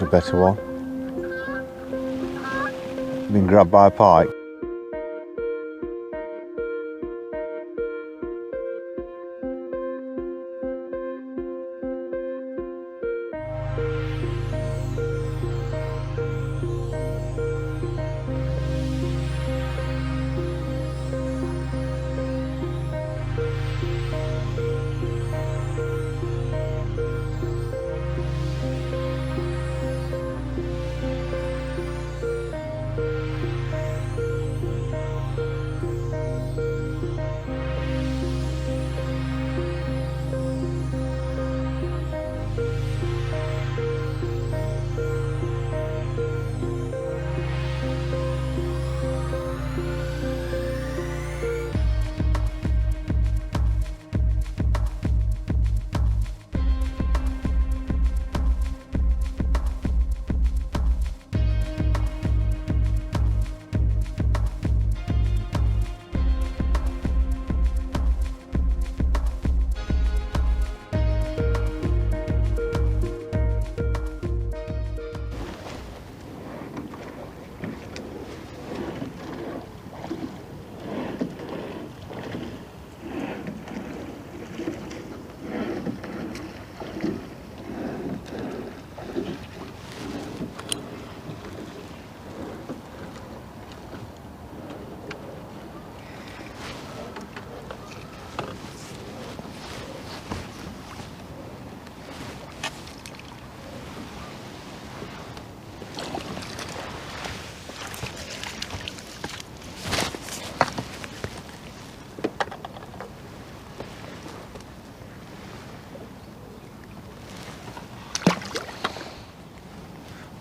was a better one. Been grabbed by a pike.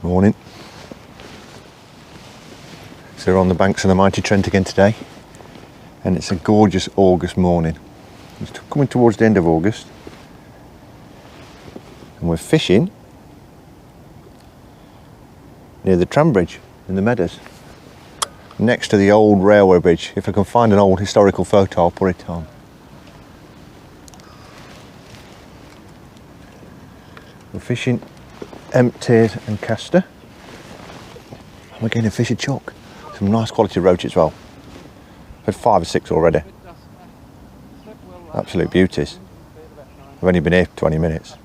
Morning. So we're on the banks of the mighty Trent again today, and it's a gorgeous August morning. It's coming towards the end of August, and we're fishing near the tram bridge in the meadows, next to the old railway bridge. If I can find an old historical photo, I'll put it on. We're fishing emptied and caster. And we're getting a fish of chalk. Some nice quality roach as well. I've had 5 or 6 already. Absolute beauties. I've only been here 20 minutes.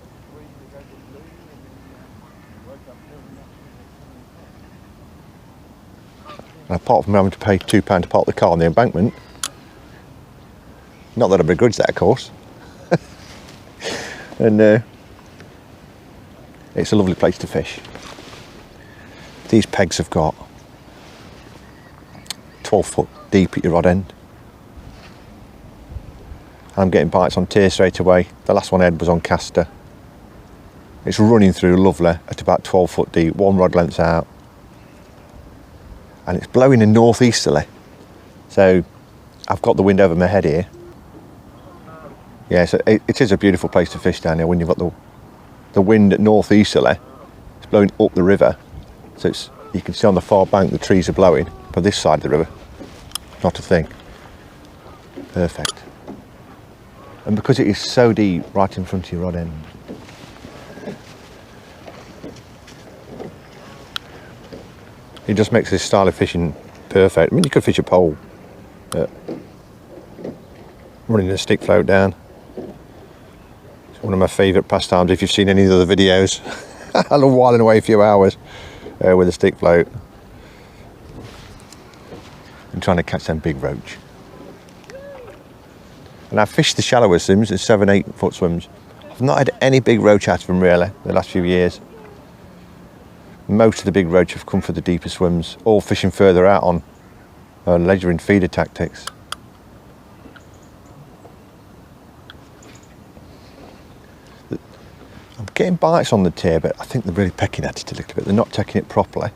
And apart from having to pay £2 to park the car on the embankment, not that I begrudge that, of course. And it's a lovely place to fish. These pegs have got 12 foot deep at your rod end. I'm getting bites on tear straight away. The last one I had was on caster. It's running through lovely at about 12 foot deep, 1 rod length out. And it's blowing in northeasterly. So I've got the wind over my head here. Yeah, so it is a beautiful place to fish down here when you've got the wind at northeasterly. It's blowing up the river. So you can see on the far bank the trees are blowing, but this side of the river, not a thing. Perfect. And because it is so deep, right in front of your rod end, it just makes this style of fishing perfect. I mean, you could fish a pole, but running a stick float down. It's one of my favourite pastimes. If you've seen any of the other videos, I love whiling away a few hours with a stick float and trying to catch them big roach. And I've fished the shallower swims, the 7-8 foot swims. I've not had any big roach out of them really the last few years. Most of the big roach have come for the deeper swims, or fishing further out on ledgering feeder tactics. I'm getting bites on the tear, but I think they're really pecking at it a little bit. They're not taking it properly.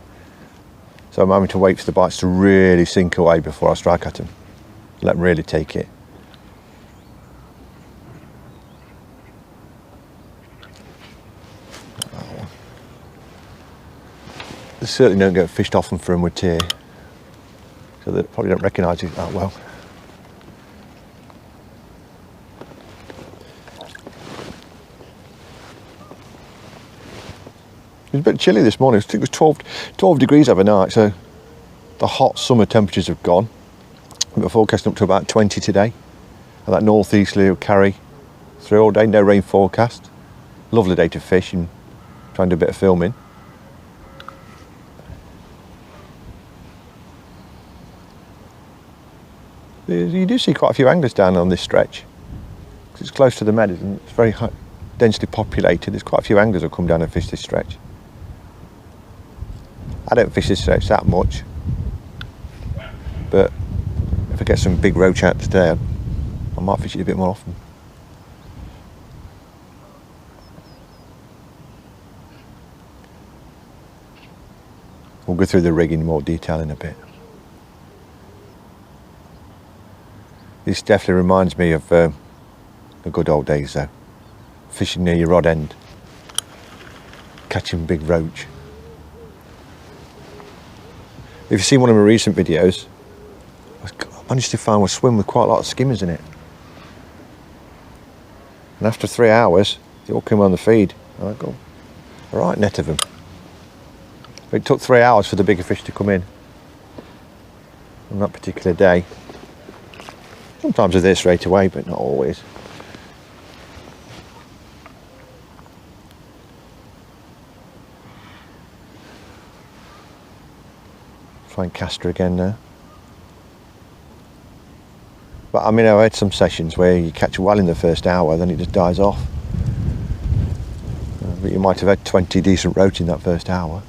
So I'm having to wait for the bites to really sink away before I strike at them. Let them really take it. They certainly don't get fished often for them with tear, so they probably don't recognise it that well. It was a bit chilly this morning. I think it was 12 degrees overnight, so the hot summer temperatures have gone. We're forecasting up to about 20 today. And that northeasterly will carry through all day, no rain forecast. Lovely day to fish and try and do a bit of filming. You do see quite a few anglers down on this stretch. It's close to the meadows and it's very densely populated. There's quite a few anglers who come down and fish this stretch. I don't fish this stretch that much, but if I get some big roach out today, I might fish it a bit more often. We'll go through the rig in more detail in a bit. This definitely reminds me of the good old days though. Fishing near your rod end, catching big roach. If you've seen one of my recent videos, I managed to find a swim with quite a lot of skimmers in it. And after 3 hours, they all came on the feed. And I got a right net of them. It took 3 hours for the bigger fish to come in on that particular day. Sometimes they're there straight away, but not always. Find caster again now. But I mean, I've had some sessions where you catch well in the first hour, then it just dies off. But you might have had 20 decent roach in that first hour.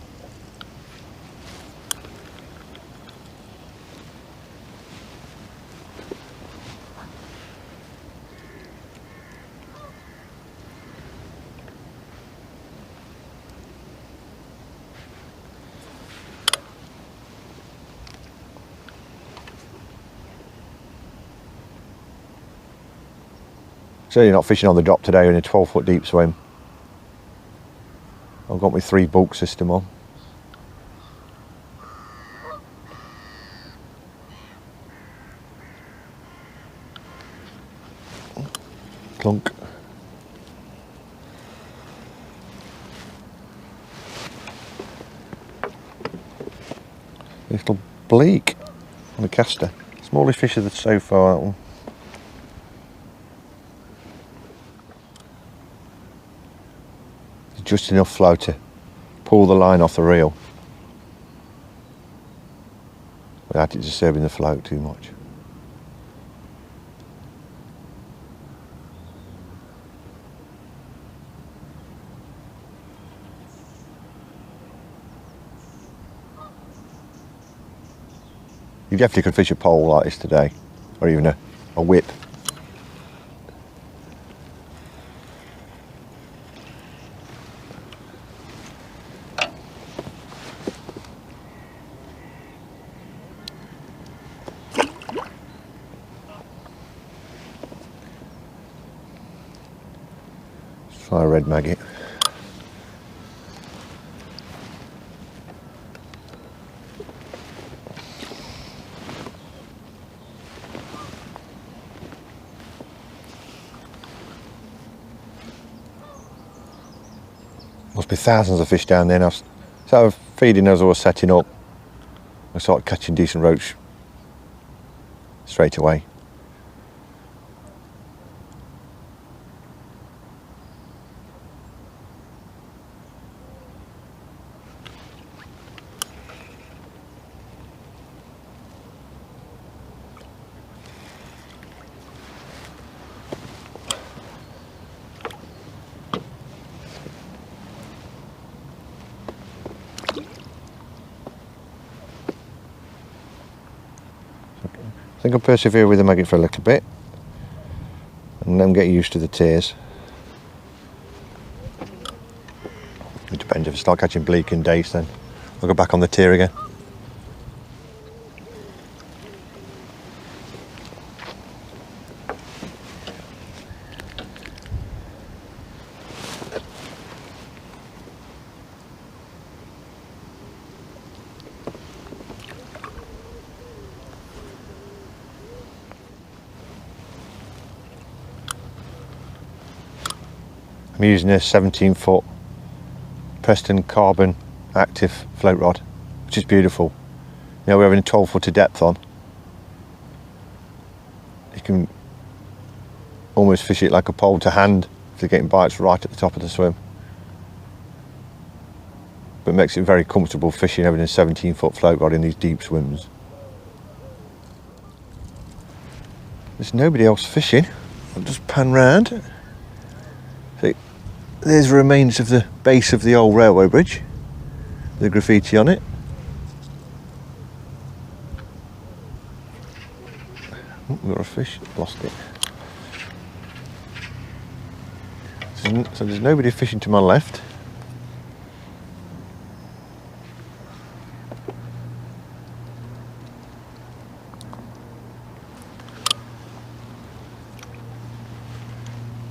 So you're not fishing on the drop today in a 12-foot deep swim. I've got my 3 bulk system on. Clunk. Little bleak on the caster. Smallest fish of the so far, that one. Just enough flow to pull the line off the reel without it disturbing the float too much. You definitely could fish a pole like this today, or even a whip. Try a red maggot. Must be thousands of fish down there now. So feeding as I was setting up, I started catching decent roach straight away. I think I'll persevere with the maggot for a little bit and then get used to the tears. It depends, if I start catching bleak and dace, then I'll go back on the tear again. I'm using a 17-foot Preston carbon active float rod, which is beautiful. You know, we're having a 12 foot of depth on. You can almost fish it like a pole to hand if you're getting bites right at the top of the swim. But it makes it very comfortable fishing having a 17 foot float rod in these deep swims. There's nobody else fishing. I'll just pan round. See, there's the remains of the base of the old railway bridge. The graffiti on it. Oh, we've got a fish, lost it. So there's nobody fishing to my left.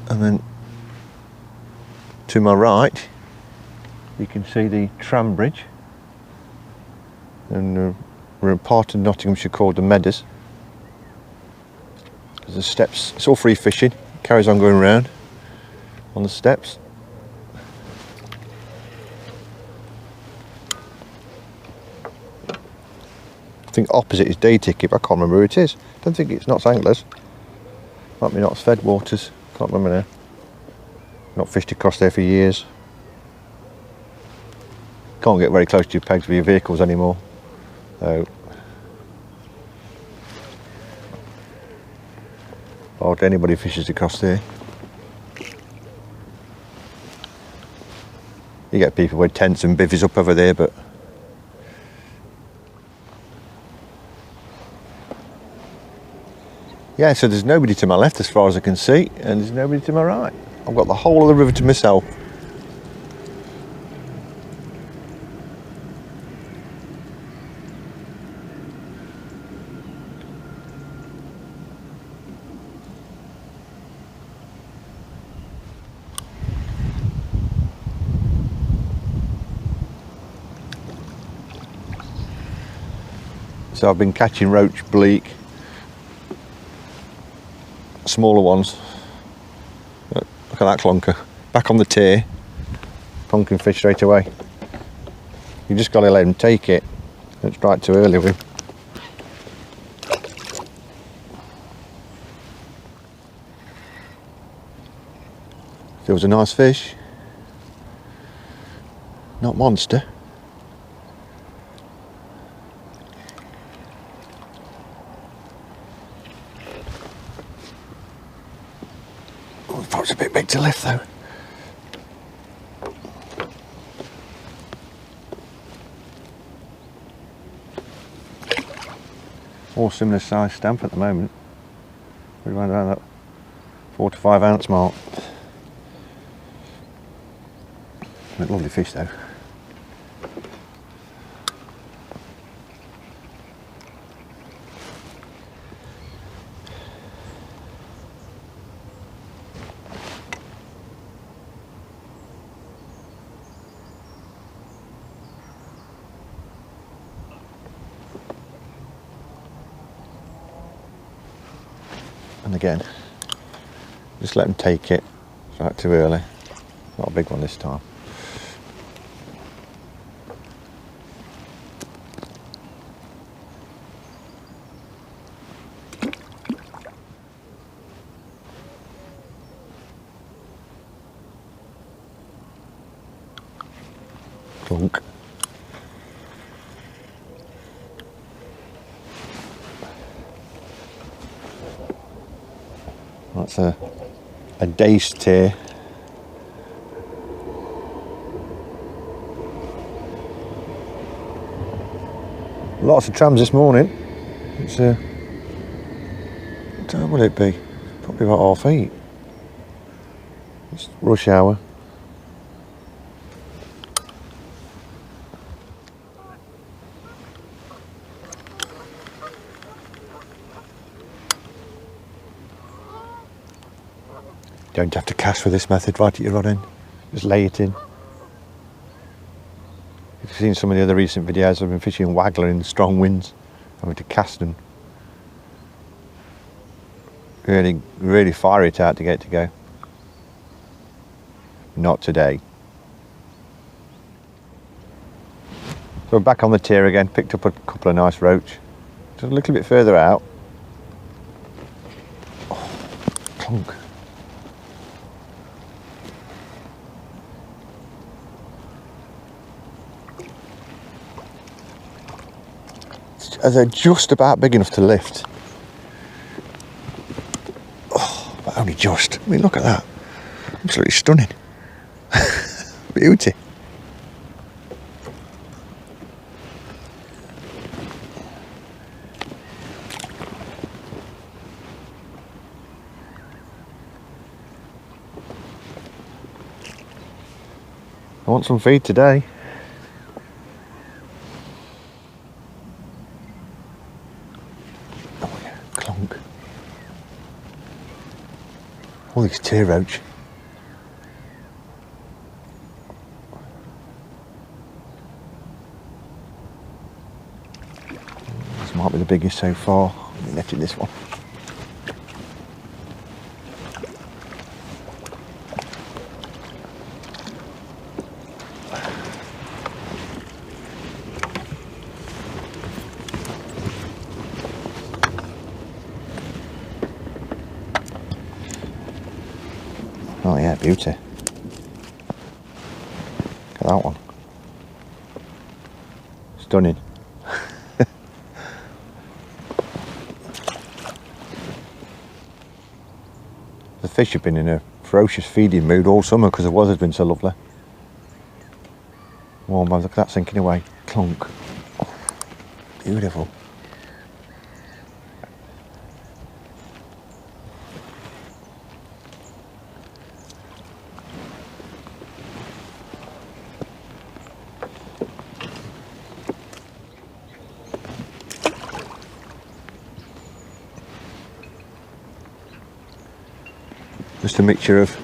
And then to my right, you can see the tram bridge. And we're in part of Nottinghamshire called the Meadows. There's the steps, it's all free fishing, carries on going around on the steps. I think opposite is Day Ticket, but I can't remember who it is. I don't think it's Knott's Anglers. Might be Knott's Fed Waters, can't remember now. Not fished across there for years. Can't get very close to your pegs with your vehicles anymore. So hardly anybody fishes across there. You get people with tents and bivvies up over there, but yeah, so there's nobody to my left as far as I can see, and there's nobody to my right. I've got the whole of the river to myself. So I've been catching roach, bleak, smaller ones. Look at that clunker. Back on the tier, plonking fish straight away. You just got to let him take it. It's right too early with him. There was a nice fish. Not monster. Oh, the pot's a bit big to lift though. All similar size stamp at the moment. We're around that 4 to 5 ounce mark. Lovely fish though. And again, just let them take it. It's right too early. Not a big one this time. Clunk. That's a dace tier. Lots of trams this morning. It's what time will it be? Probably about 8:30. It's rush hour. Don't have to cast with this method right at your rod end. Just lay it in. If you've seen some of the other recent videos, I've been fishing waggler in strong winds, having to cast and really fire it out to get it to go. Not today. So we're back on the tier again, picked up a couple of nice roach. Just a little bit further out. Oh, clunk. They're just about big enough to lift. Oh, but only just. I mean, look at that. Absolutely stunning. Beauty. I want some feed today. Oh yeah, clunk. All these tear roach. This might be the biggest so far. I'm netting this one. Oh yeah, beauty. Look at that one. Stunning. The fish have been in a ferocious feeding mood all summer because the weather's been so lovely. Warm, look at that sinking away. Clunk. Oh, beautiful. Just a mixture of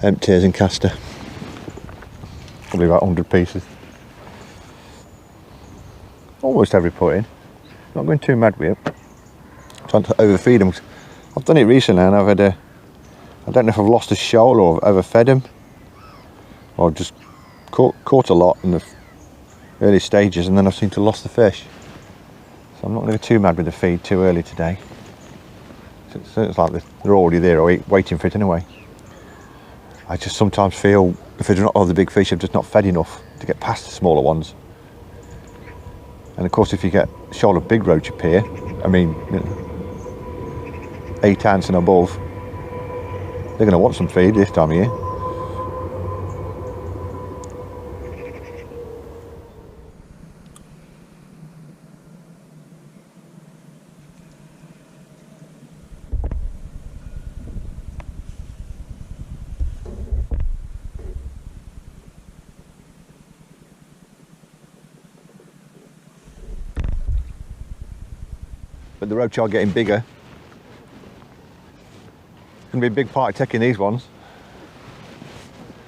empties and caster. Probably about 100 pieces. Almost every put in. Not going too mad with it. Trying to overfeed them. I've done it recently and I've had a... I don't know if I've lost a shoal or I've overfed them. Or just caught a lot in the early stages and then I've seemed to lost the fish. So I'm not going to go too mad with the feed too early today. So it's like they're already there waiting for it anyway. I just sometimes feel if there's not other big fish, I've just not fed enough to get past the smaller ones. And of course, if you get a shoal of big roach appear, I mean, 8 ounce and above, they're going to want some feed this time of year. But the roach are getting bigger. It's going to be a big part of taking these ones.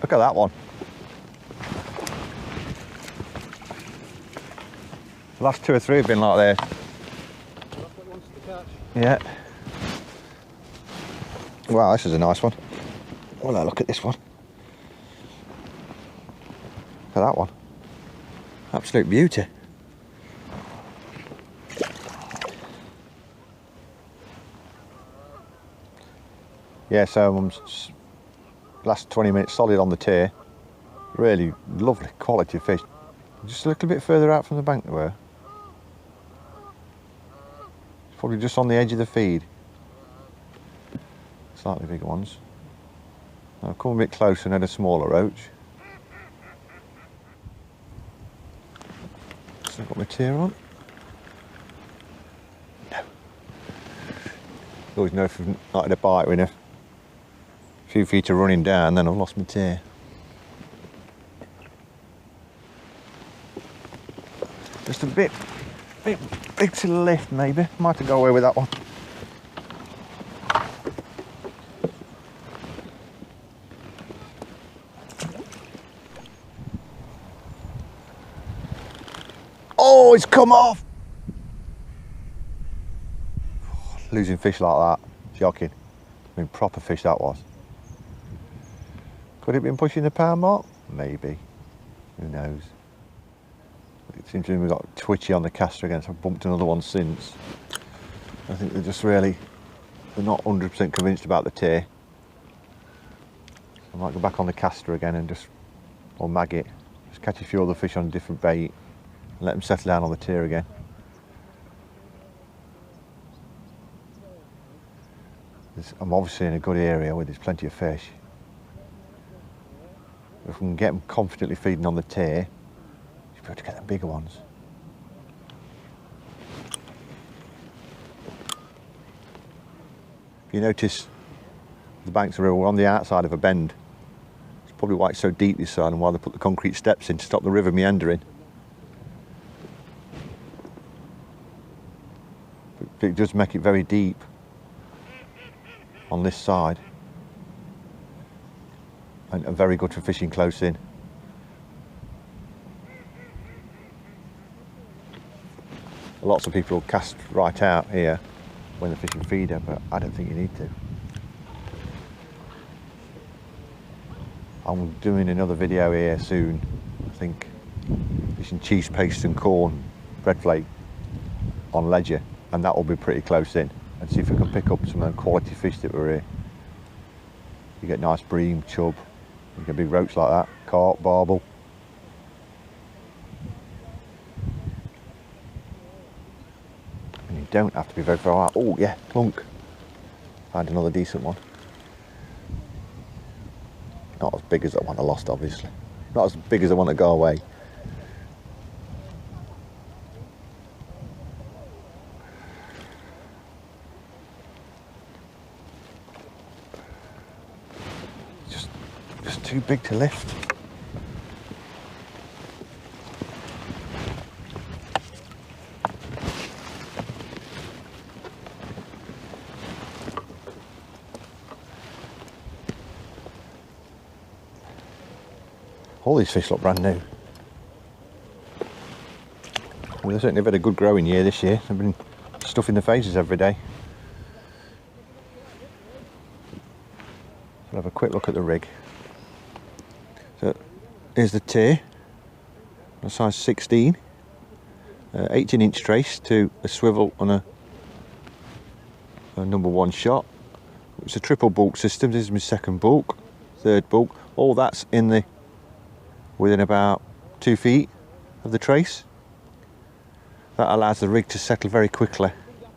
Look at that one. The last 2 or 3 have been like there. Yeah. Wow, this is a nice one. Well, look at this one. Look at that one. Absolute beauty. Yeah, so I'm last 20 minutes solid on the tier. Really lovely quality of fish. Just a little bit further out from the bank they were. Probably just on the edge of the feed. Slightly bigger ones. I'll come a bit closer and had a smaller roach. So I've got my tier on. No. You always know if I've not had a bite with a few feet of running down, then I've lost my tier. Just a bit to the left maybe. Might have got away with that one. Oh, it's come off! Losing fish like that, shocking. I mean, proper fish that was. Could it have been pushing the pound mark? Maybe. Who knows? It seems to me we've got twitchy on the caster again, so I've bumped another one since. I think they're just really, they're not 100% convinced about the tear. I might go back on the caster again and just, or mag it, just catch a few other fish on a different bait and let them settle down on the tear again. I'm obviously in a good area where there's plenty of fish. If we can get them confidently feeding on the tear, you should be able to get the bigger ones. If you notice, the banks of the river were on the outside of a bend. It's probably why it's so deep this side and why they put the concrete steps in to stop the river meandering. But it does make it very deep on this side and very good for fishing close in. Lots of people cast right out here when they're fishing feeder, but I don't think you need to. I'm doing another video here soon, I think, fishing cheese paste and corn bread flake on ledger, and that will be pretty close in, and see if we can pick up some of the quality fish that were here. You get nice bream, chub, you get big roach like that, carp, barbel. And you don't have to be very far out. Oh yeah, clunk. Find another decent one. Not as big as that one I lost, obviously. Not as big as I want to go away. Just too big to lift. All these fish look brand new. Well, they certainly have had a good growing year this year. They've been stuffing their faces every day. We'll have a quick look at the rig. So here's the tear, a size 16, 18-inch trace to a swivel on a number 1 shot. It's a triple bulk system. This is my second bulk, third bulk. All that's in the within about 2 feet of the trace. That allows the rig to settle very quickly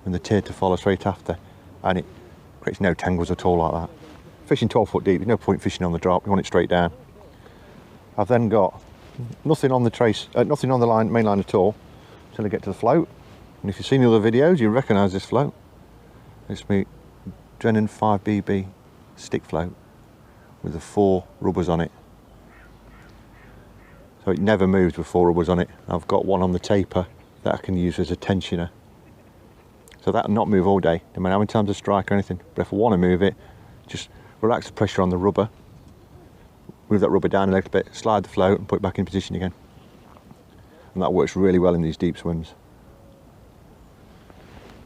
and the tear to follow straight after, and it creates no tangles at all like that. Fishing 12 foot deep, there's no point fishing on the drop, you want it straight down. I've then got nothing on the trace, nothing on the line, main line at all until I get to the float. And if you've seen the other videos, you recognise this float. It's my Drennan 5BB stick float with the 4 rubbers on it. So it never moves with 4 rubbers on it. I've got one on the taper that I can use as a tensioner. So that'll not move all day, no matter how many times I strike or anything. But if I want to move it, just relax the pressure on the rubber, move that rubber down a little bit, slide the float and put it back in position again. And that works really well in these deep swims.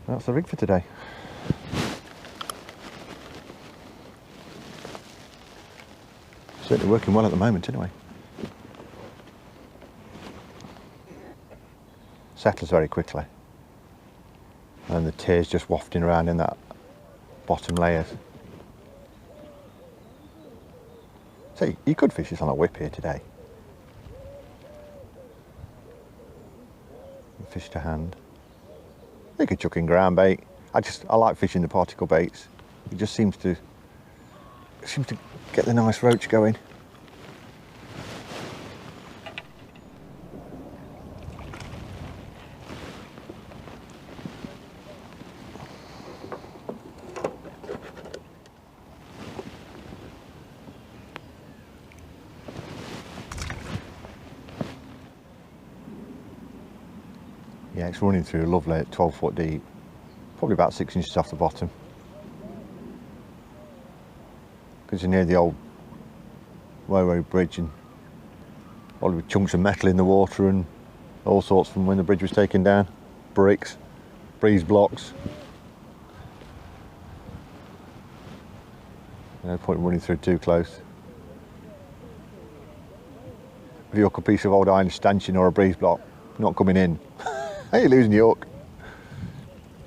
That's the rig for today. Certainly working well at the moment anyway. Settles very quickly. And the tear's just wafting around in that bottom layers. So you could fish this on a whip here today. Fish to hand. You could chuck in ground bait. I like fishing the particle baits. It just seems to get the nice roach going. Yeah, it's running through lovely at 12 foot deep, probably about 6 inches off the bottom. Because you're near the old railway bridge and all the chunks of metal in the water and all sorts from when the bridge was taken down. Bricks, breeze blocks. No point in running through too close. If you hook a piece of old iron stanchion or a breeze block not coming in. Hey, you're losing your hook.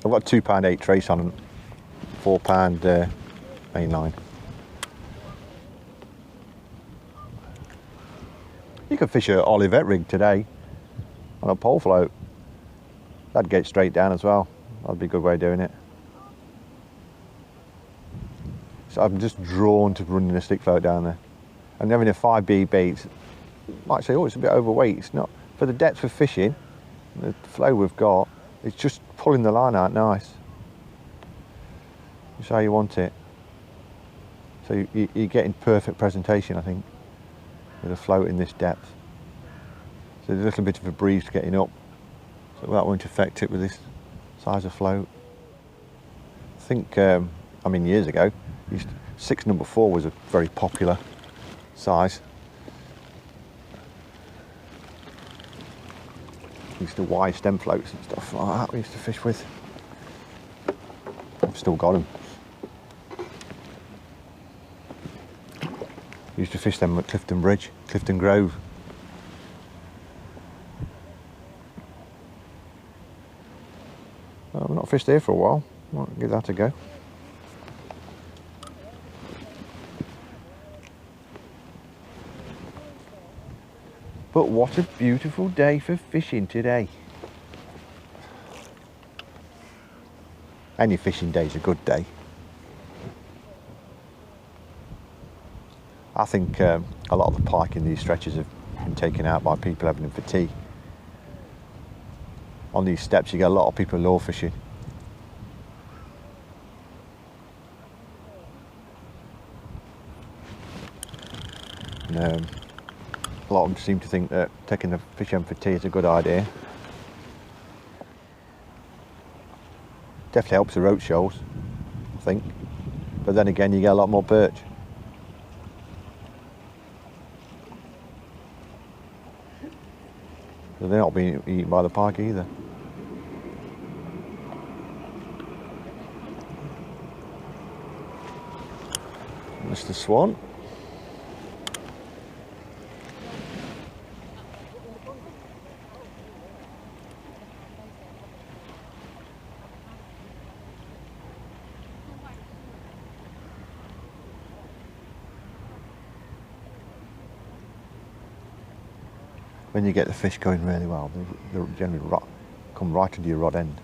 I've got £2.8 trace on and £4 main line. You could fish a Olivet rig today on a pole float. That'd get straight down as well. That'd be a good way of doing it. So I'm just drawn to running a stick float down there. And having a 5B bait, might say, oh, it's a bit overweight. It's not. For the depth of fishing, the flow we've got, it's just pulling the line out nice. That's how you want it. So you're getting perfect presentation, I think, with a float in this depth. So there's a little bit of a breeze getting up, so that won't affect it with this size of float. I think, I mean, years ago, 6 number 4 was a very popular size. Used to wide stem floats and stuff like that we used to fish with. I've still got them. Used to fish them at Clifton Bridge, Clifton Grove. I've not fished there for a while. I'll give that a go. But what a beautiful day for fishing today. Any fishing day is a good day. I think a lot of the pike in these stretches have been taken out by people having them for tea. On these steps you get a lot of people lure fishing. And, a lot of them seem to think that taking the fish home for tea is a good idea. Definitely helps the roach shoals, I think. But then again, you get a lot more perch. So they're not being eaten by the pike either. Mr. Swan. When you get the fish going really well, they generally come right into your rod end.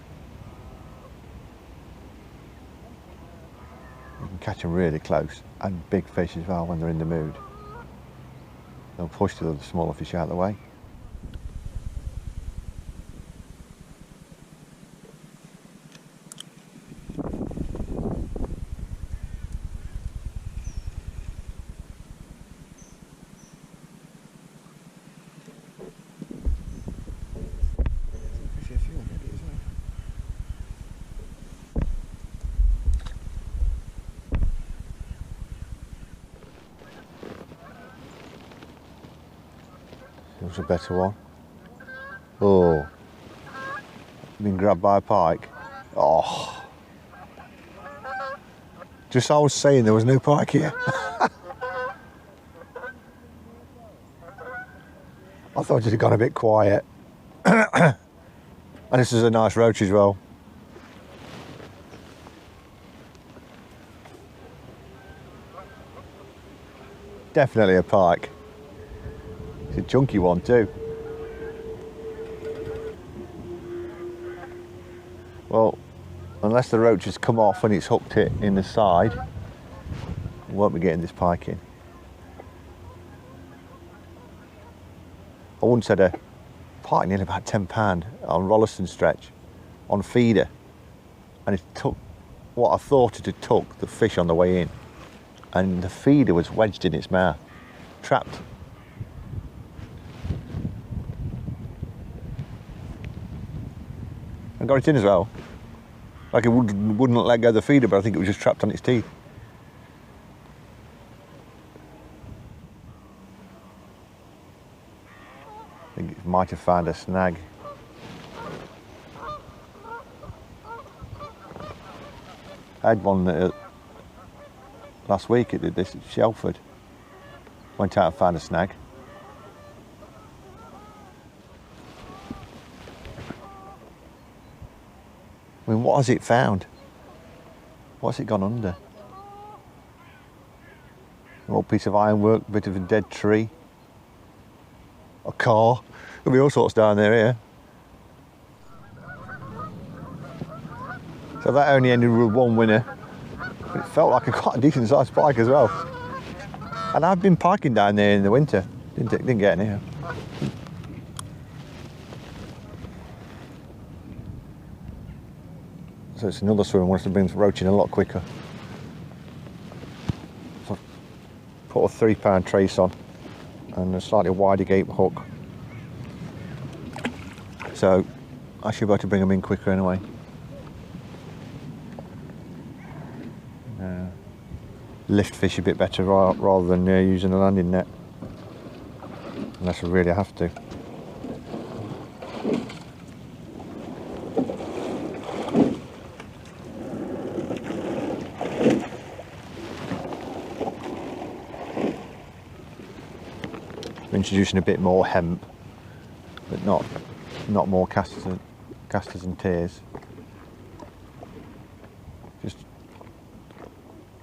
You can catch them really close, and big fish as well when they're in the mood. They'll push the smaller fish out of the way. That was a better one. Oh, been grabbed by a pike. Oh, just I was saying there was no pike here. I thought it had gone a bit quiet. And this is a nice roach as well. Definitely a pike. It's a chunky one too. Well, unless the roach has come off and it's hooked it in the side, we won't be getting this pike in. I once had a pike nearly about £10 on Rolleston stretch on feeder, and it took what I thought it had took the fish on the way in, and the feeder was wedged in its mouth, trapped. I got it in as well. Like it wouldn't let go of the feeder, but I think it was just trapped on its teeth. I think it might have found a snag. I had one last week, it did this at Shelford. Went out and found a snag. I mean, what has it found? What's it gone under? An old piece of ironwork, a bit of a dead tree, a car. There'll be all sorts down there here. So that only ended with one winner. But it felt like quite a decent sized pike as well. And I've been piking down there in the winter. Didn't get any. So it's another swim. I want to bring roaching a lot quicker. So I've put a 3 pound trace on and a slightly wider gape hook. So I should be able to bring them in quicker anyway. Lift fish a bit better rather than using a landing net, unless I really have to. I'm introducing a bit more hemp, but not more casters and tears. Just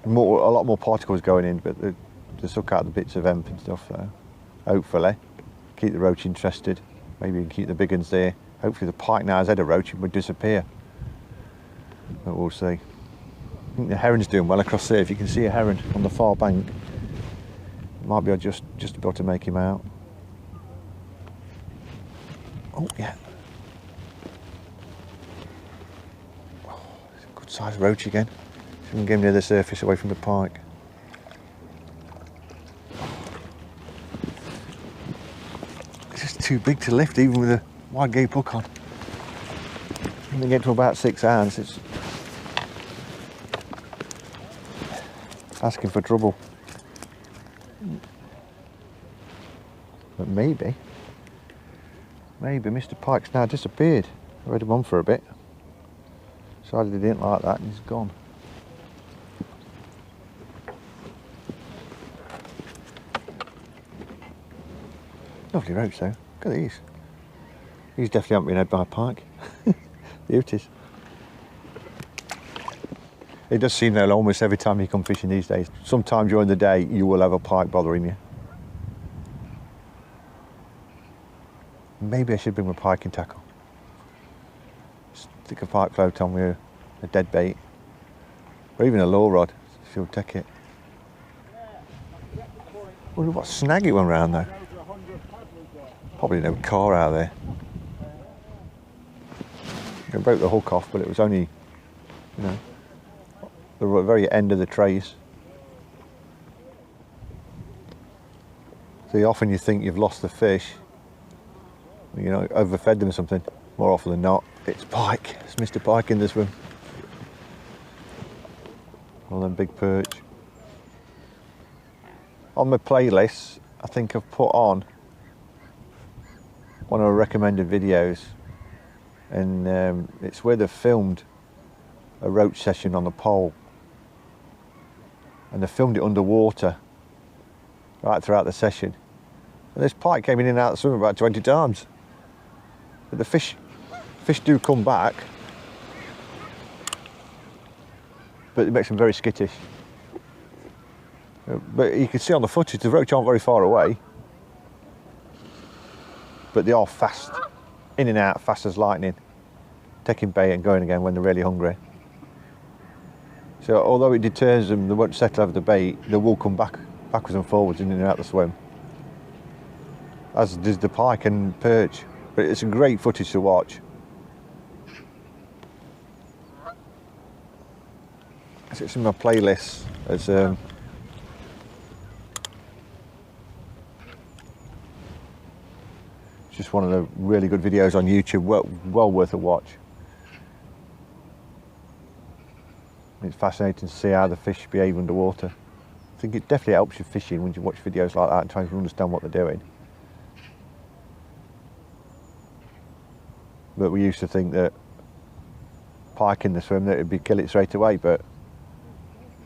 a lot more particles going in, but to suck out the bits of hemp and stuff. So hopefully keep the roach interested. Maybe you can keep the big ones there. Hopefully the pike now has had a roach and would disappear. But we'll see. I think the heron's doing well across there. If you can see a heron on the far bank, might be just able to make him out. Oh yeah. Oh, it's a good sized roach again. So we can get him near the surface away from the pike. It's just too big to lift even with a wide gape hook on. When they get to about 6 ounce, it's asking for trouble. But maybe Mr. Pike's now disappeared. I had him on for a bit. Decided he didn't like that and he's gone. Lovely roach though. Look at these. These definitely haven't been had by a pike. Beauties. It does seem though almost every time you come fishing these days, sometime during the day you will have a pike bothering you. Maybe I should bring my piking tackle. Stick a pike float on with a dead bait, or even a low rod if you'll take it. Wonder what snag it went round though. Probably no car out there. I broke the hook off, but it was only, you know, the very end of the trace. So often you think you've lost the fish, you know, overfed them or something. More often than not, it's pike. It's Mr. Pike in this room. All them big perch. On my playlist, I think I've put on one of the recommended videos, and it's where they've filmed a roach session on the pole, and they filmed it underwater right throughout the session. And this pike came in and out of the swim about 20 times. But the fish do come back, but it makes them very skittish. But you can see on the footage the roach aren't very far away, but they are fast, in and out, fast as lightning, taking bait and going again when they're really hungry. So although it deters them, they won't settle over the bait, they will come backwards and forwards in and out the swim, as does the pike and perch. But it's a great footage to watch. It's in my playlist. It's just one of the really good videos on YouTube, well worth a watch. It's fascinating to see how the fish behave underwater. I think it definitely helps you fishing when you watch videos like that and try to understand what they're doing. But we used to think that pike in the swim, that it'd be kill it straight away, but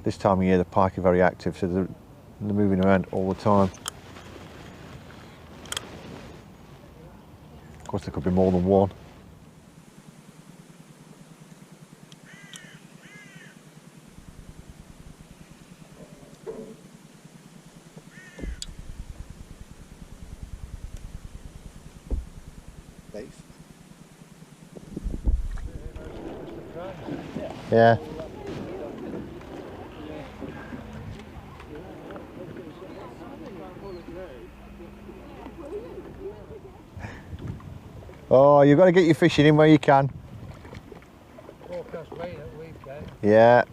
this time of year the pike are very active, so they're moving around all the time. Of course there could be more than one. least. Yeah. Oh, you've got to get your fishing in where you can. Forecast rain at weekend. Yeah.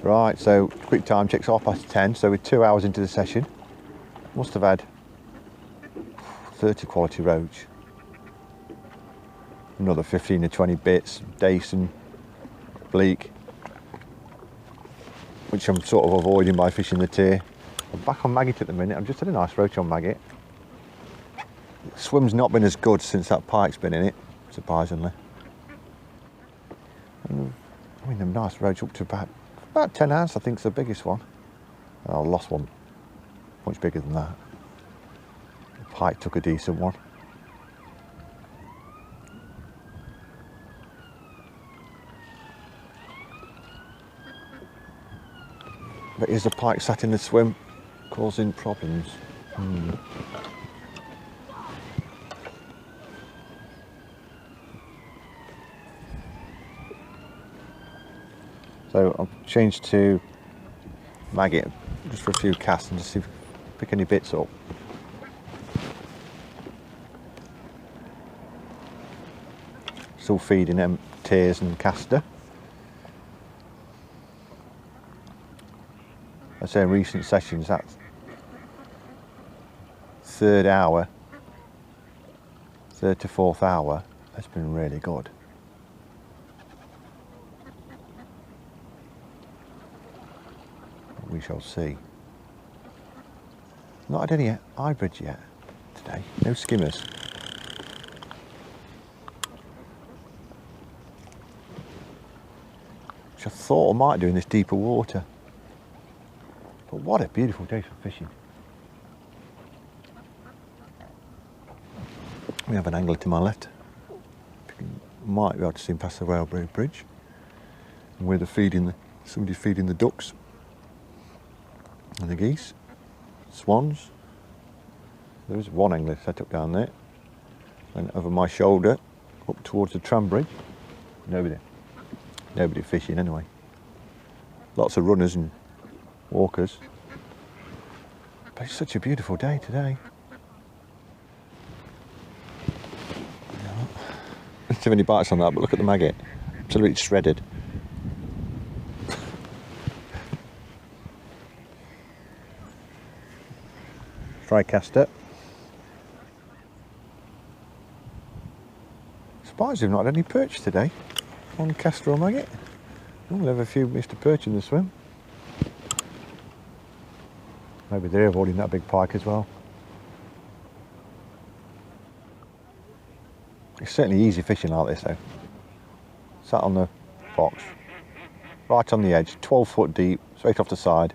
Right, so quick time check's 10:30, so we're 2 hours into the session. Must have had 30 quality roach. Another 15 to 20 bits, dace and bleak, which I'm sort of avoiding by fishing the tier. I'm back on maggot at the minute. I've just had a nice roach on maggot. The swim's not been as good since that pike's been in it, surprisingly. I mean, the nice roach up to about 10 ounce, I think, is the biggest one. I lost one much bigger than that. The pike took a decent one. But is the pike sat in the swim causing problems? So I've changed to maggot just for a few casts and just see if I pick any bits up. Still feeding them tears and caster. I say in recent sessions that third to fourth hour has been really good. We shall see. Not had any hybrids yet today, no skimmers. Which I thought I might do in this deeper water. But what a beautiful day for fishing. We have an angler to my left. Might be able to see him past the railway bridge. And where they're somebody's feeding the ducks. And the geese. Swans. There's one angler set up down there. And over my shoulder, up towards the tram bridge. Nobody fishing anyway. Lots of runners and walkers. But it's such a beautiful day today. Not too many bites on that, but look at the maggot. Absolutely shredded. Try caster. Surprised we've not had any perch today on caster or maggot. We'll have a few Mr. Perch in the swim. Maybe they're avoiding that big pike as well. It's certainly easy fishing like this though. Sat on the box, right on the edge, 12 foot deep, straight off the side.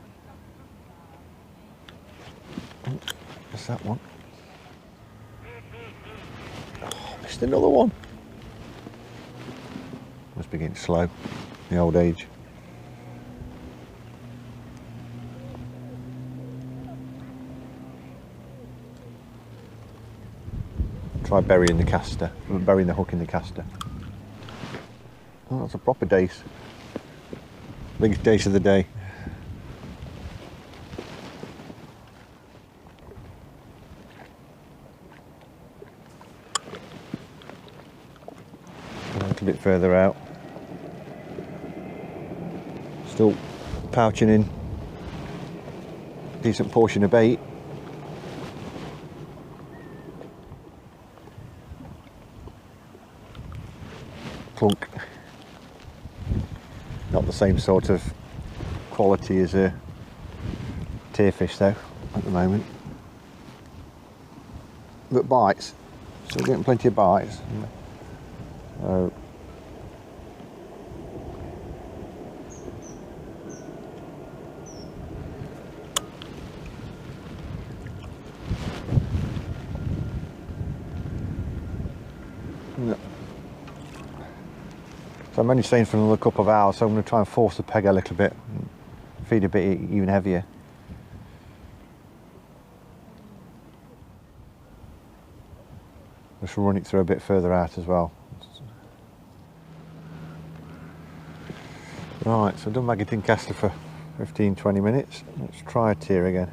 What's that one? Oh, missed another one. Must be getting slow, the old age. Try burying the hook in the caster. Oh, that's a proper dace. Biggest dace of the day. A little bit further out. Still pouching in decent portion of bait. Plunk. Not the same sort of quality as a tearfish though at the moment, but bites, still getting plenty of bites. So I'm only staying for another couple of hours, so I'm going to try and force the peg a little bit. feed a bit even heavier. Just run it through a bit further out as well. Right, so I've done maggoting caster for 15-20 minutes. Let's try a tier again.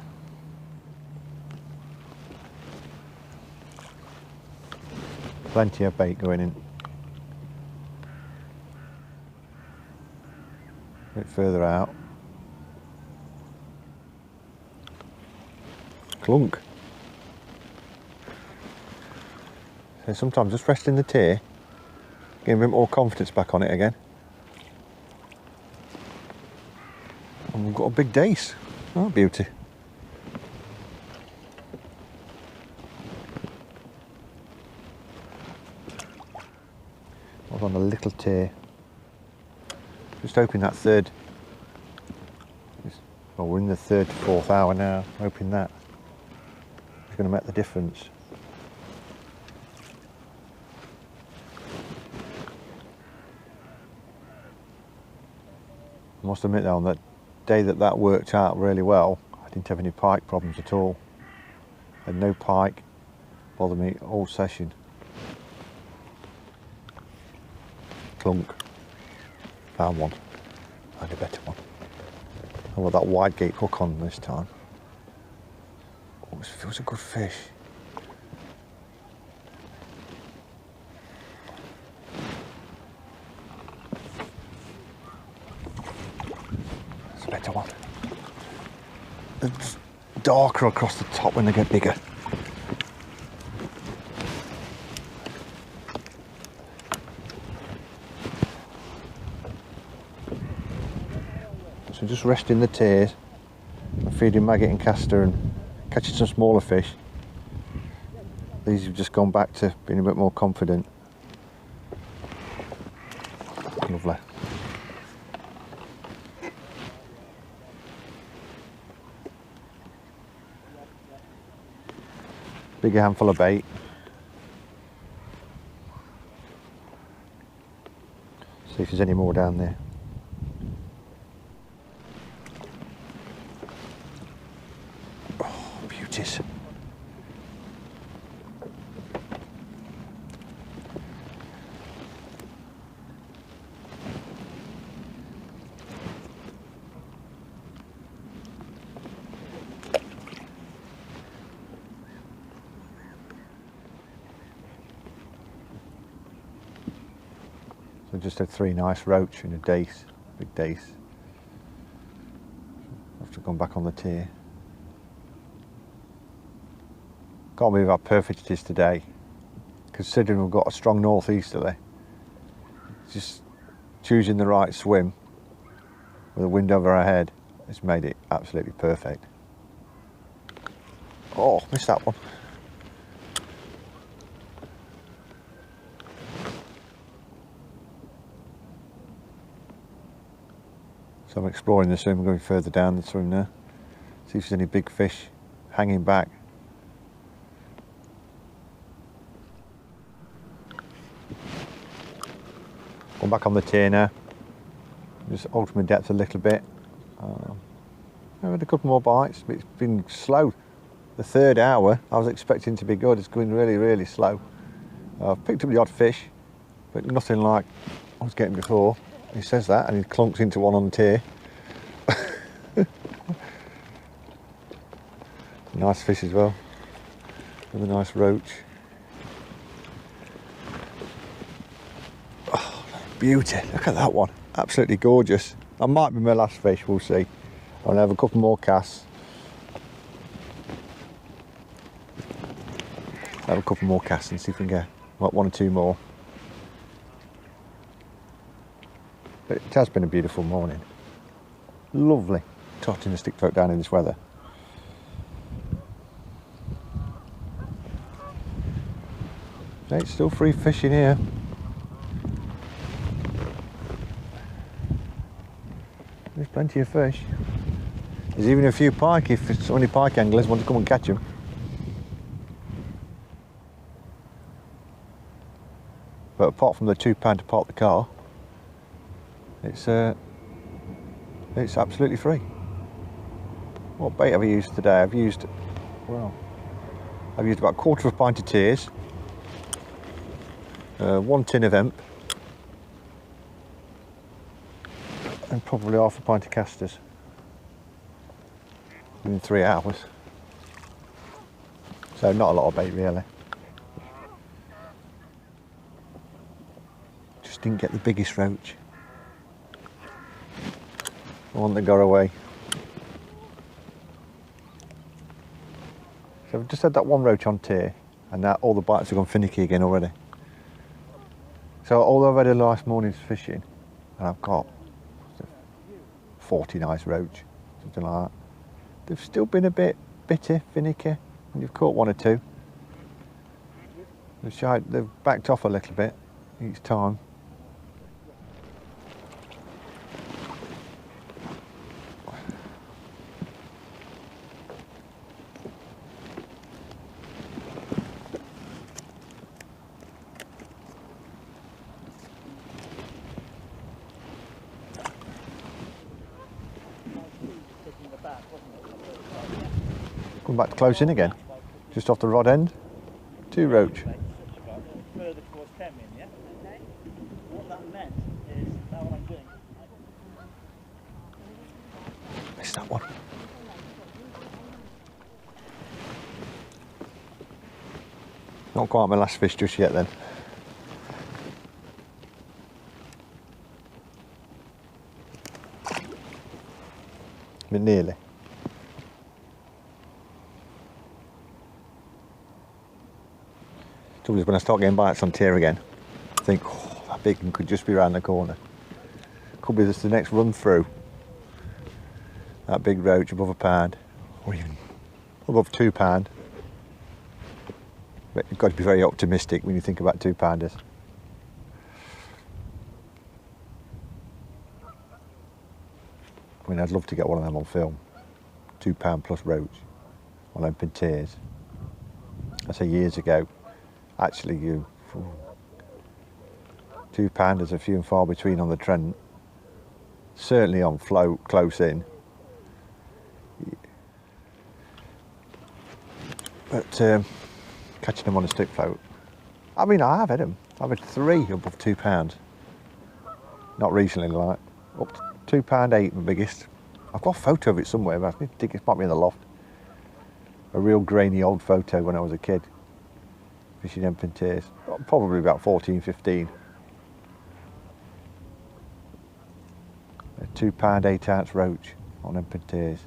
Plenty of bait going in. A bit further out. Clunk. So sometimes just resting the tier, getting a bit more confidence back on it again. And we've got a big dace. Oh, beauty. I was on a little tier. Just hoping that third, well, we're in the third to fourth hour now, hoping that is going to make the difference. I must admit though, on that day that worked out really well, I didn't have any pike problems at all. I had no pike bother me all session. Clunk. Found one. Found a better one. I want that wide gate hook on this time. Oh, it was a good fish. It's a better one. It's darker across the top when they get bigger. So just resting the tiers and feeding maggot and caster and catching some smaller fish. These have just gone back to being a bit more confident. Lovely. Bigger handful of bait. See if there's any more down there. Oh, beauties. So just had 3 nice roach in a dace, big dace. After gone back on the tier. Can't believe how perfect it is today, considering we've got a strong northeasterly. Just choosing the right swim with the wind over our head has made it absolutely perfect. Oh, missed that one. So I'm exploring the swim, going further down the swim now. See if there's any big fish hanging back. Going back on the tier now. Just alter my depth a little bit. I've had a couple more bites, but it's been slow. The third hour I was expecting to be good. It's going really, really slow. I've picked up the odd fish, but nothing like I was getting before. He says that and he clunks into one on the tier. Nice fish as well. With a nice roach. Oh, beauty. Look at that one. Absolutely gorgeous. That might be my last fish, we'll see. I'll have a couple more casts. Have a couple more casts and see if we can get like 1 or 2 more. But it has been a beautiful morning. Lovely trotting the stick float down in this weather. It's still free fishing here. There's plenty of fish. There's even a few pike if so many pike anglers want to come and catch them. But apart from the £2 to park the car, it's absolutely free. What bait have I used today? I've used about a quarter of a pint of tears, 1 tin of hemp, and probably half a pint of casters within 3 hours. So not a lot of bait really. Just didn't get the biggest roach. One that got away. So I've just had that one roach on tear, and now all the bites have gone finicky again already. So although I've had a nice morning's fishing, and I've got 40 nice roach, something like that, they've still been a bit bitty, finicky, and you've caught 1 or 2. They've backed off a little bit each time. Come back to close in again, just off the rod end. 2 roach. Further towards Kemmin, yeah? Okay. What that meant is that what I'm doing. Missed that one. Not quite my last fish just yet then. But nearly. Trouble is when I start getting bites on tear again, I think, oh, that big one could just be around the corner. Could be just the next run through. That big roach above a pound, or even above 2 pound. But you've got to be very optimistic when you think about 2 pounders. I mean, I'd love to get one of them on film. 2 pound plus roach on open tears. I say years ago. Actually, 2 pounders are few and far between on the Trent. Certainly on float, close in. But catching them on a stick float. I mean, I have had them. I've had 3 above 2 pounds. Not recently, like up to £2.8, the biggest. I've got a photo of it somewhere, but I think it might be in the loft. A real grainy old photo when I was a kid. Fishing hemp tears. Probably about 14, 15. A £2, 8-ounce roach on hemp tears.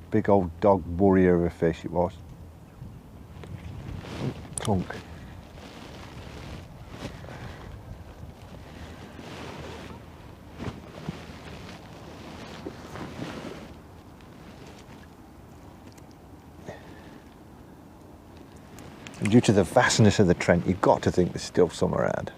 Big old dog warrior of a fish it was. Clunk. And due to the vastness of the Trent, you've got to think there's still some around.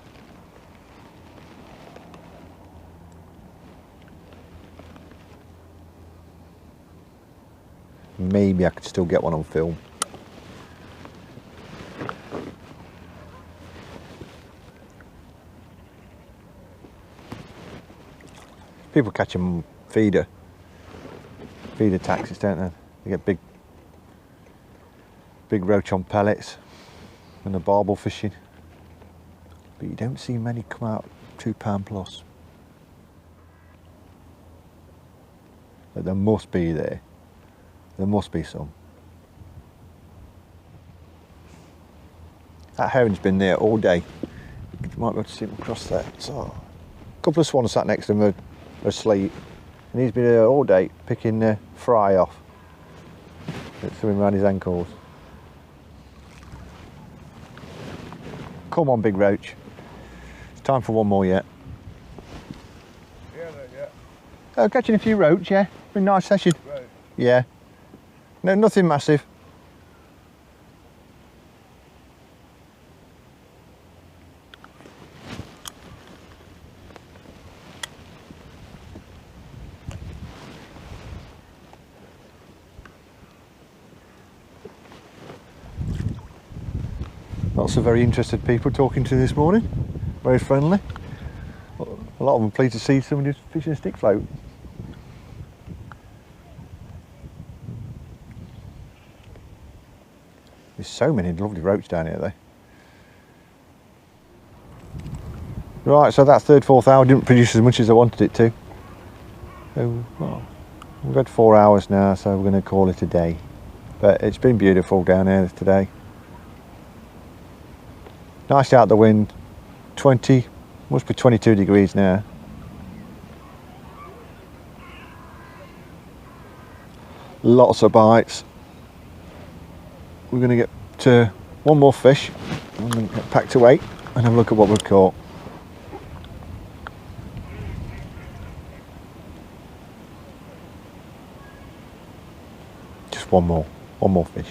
Maybe I could still get one on film. People catch them feeder taxis, don't they? They get big roach on pellets and the barbel fishing. But you don't see many come out £2 plus. But there must be there. There must be some. That herring's been there all day. You might be able to see him across there. So, a couple of swans sat next to him are asleep, and he's been there all day picking the fry off. It's swimming around his ankles. Come on, big roach. It's time for one more yet. Yeah. Oh, catching a few roach, yeah. Been a nice session. Right. Yeah. No, nothing massive. Lots of very interested people talking to me this morning. Very friendly. A lot of them pleased to see somebody fishing a stick float. There's so many lovely roach down here though. Right, so that third, fourth hour didn't produce as much as I wanted it to. So, well, we've had 4 hours now, so we're going to call it a day. But it's been beautiful down here today. Nice out the wind. 20, must be 22 degrees now. Lots of bites. We're going to get to one more fish. I'm going to get packed away and have a look at what we've caught. Just one more fish.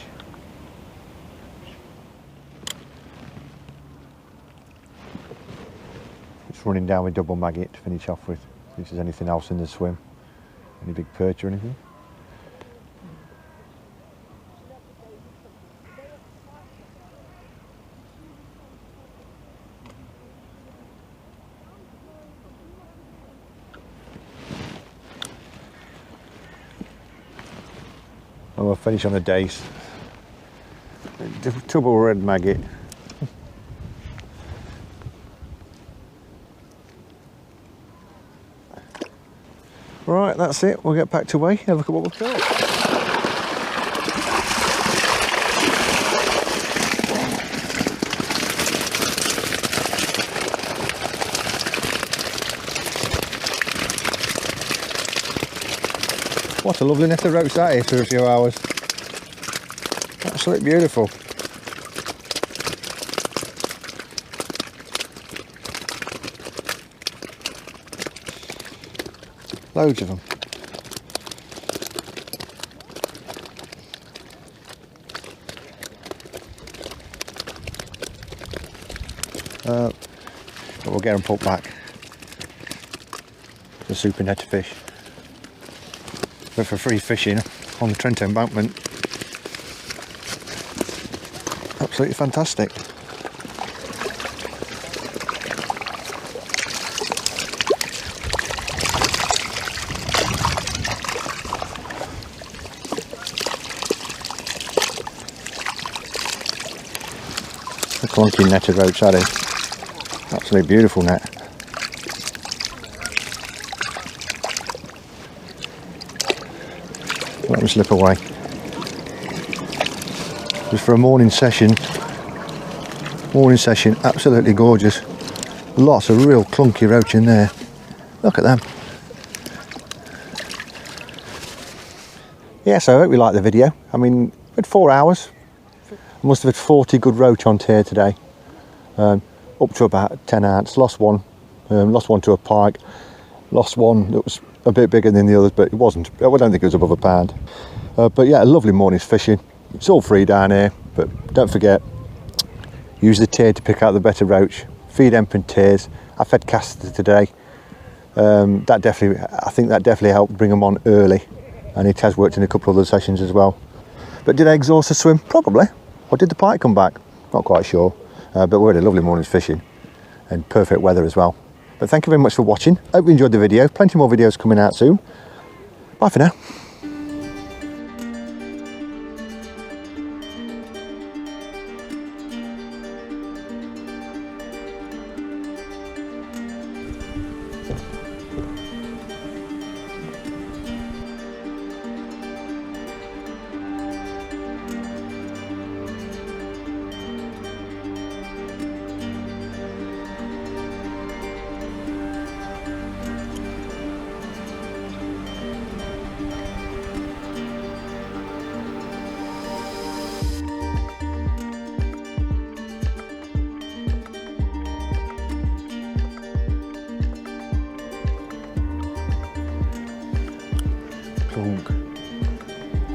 Just running down with double maggot to finish off with. If there's anything else in the swim, any big perch or anything. And we'll finish on a dace. Double red maggot. Right, that's it. We'll get packed away. Have a look at what we've got. What a lovely net of roach that is for a few hours. Absolutely beautiful. Loads of them. But we'll get them put back. The super net of fish. But for free fishing on the Trent Embankment. Absolutely fantastic. A clunky net of roach, that is. Absolutely beautiful net. Let me slip away. Just for a morning session, absolutely gorgeous. Lots of real clunky roach in there. Look at them. Yeah, so I hope you liked the video. I mean, we had 4 hours. I must have had 40 good roach on tier today. Up to about 10 ounce. Lost one to a pike. Lost one that was a bit bigger than the others, but it wasn't. I don't think it was above a pound. But yeah, a lovely morning's fishing. It's all free down here, but don't forget, use the tier to pick out the better roach. Feed emp and tiers. I fed caster today. I think that definitely helped bring them on early, and it has worked in a couple of other sessions as well. But did I exhaust the swim? Probably. Or did the pike come back? Not quite sure. But we had a lovely morning's fishing and perfect weather as well. But thank you very much for watching. Hope you enjoyed the video. Plenty more videos coming out soon. Bye for now.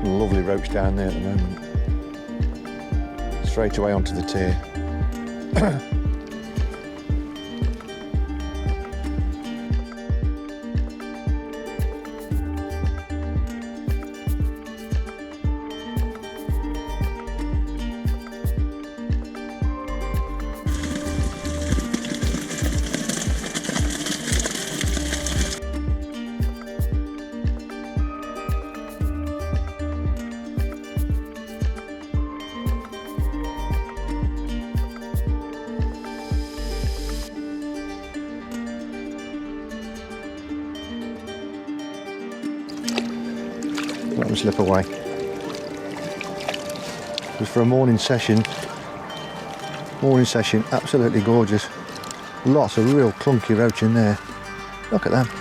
Lovely roach down there at the moment. Straight away onto the tier. them slip away. Just for a morning session, absolutely gorgeous. Lots of real clunky roach in there. Look at them.